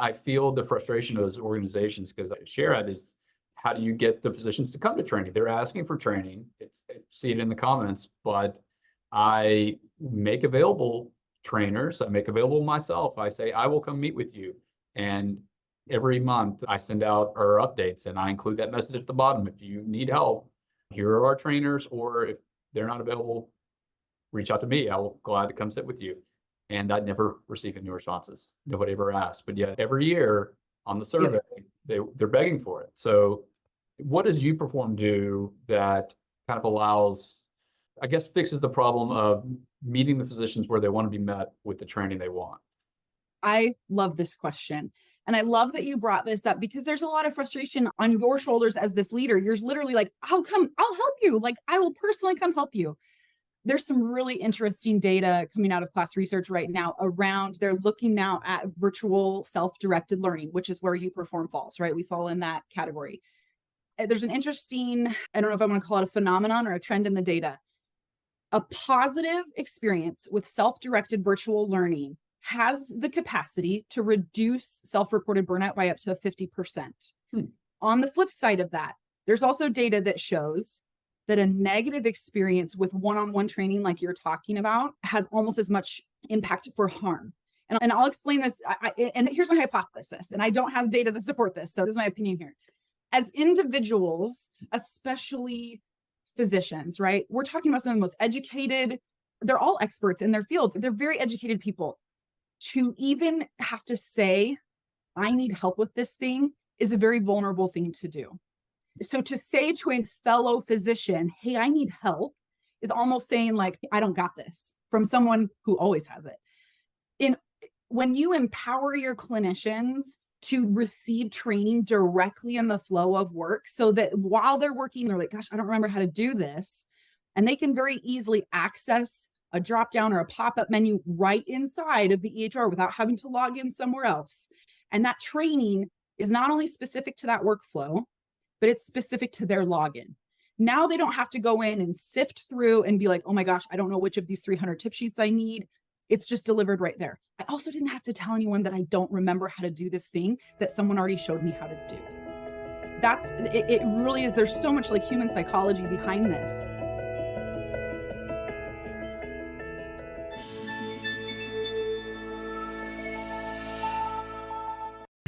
I feel the frustration of those organizations because I share it is how do you get the physicians to come to training? They're asking for training. I see it in the comments, but I make available trainers. I make available myself. I say, I will come meet with you. And every month I send out our updates and I include that message at the bottom. If you need help, here are our trainers, or if they're not available, reach out to me. I'll glad to come sit with you. And I never receive any responses. Nobody ever asked. But yet every year on the survey, they're begging for it. So what does YouPerform do that kind of allows, I guess, fixes the problem of meeting the physicians where they want to be met with the training they want? I love this question. And I love that you brought this up because there's a lot of frustration on your shoulders as this leader. You're literally like, I'll help you. Like, I will personally come help you. There's some really interesting data coming out of class research right now around, they're looking now at virtual self-directed learning, which is where YouPerform falls, right? We fall in that category. There's an interesting, I don't know if I want to call it a phenomenon or a trend in the data. A positive experience with self-directed virtual learning has the capacity to reduce self-reported burnout by up to 50%. On the flip side of that, there's also data that shows that a negative experience with one-on-one training like you're talking about has almost as much impact for harm. And I'll explain this. And here's my hypothesis, and I don't have data to support this, so this is my opinion here. As individuals, especially physicians, right? We're talking about some of the most educated, they're all experts in their fields. They're very educated people. To even have to say, I need help with this thing is a very vulnerable thing to do. So to say to a fellow physician, hey, I need help, is almost saying like, I don't got this, from someone who always has it. When you empower your clinicians to receive training directly in the flow of work so that while they're working, they're like, gosh, I don't remember how to do this. And they can very easily access a drop down or a pop-up menu right inside of the EHR without having to log in somewhere else. And that training is not only specific to that workflow, but it's specific to their login. Now they don't have to go in and sift through and be like, oh my gosh, I don't know which of these 300 tip sheets I need. It's just delivered right there. I also didn't have to tell anyone that I don't remember how to do this thing that someone already showed me how to do. It really is, there's so much like human psychology behind this.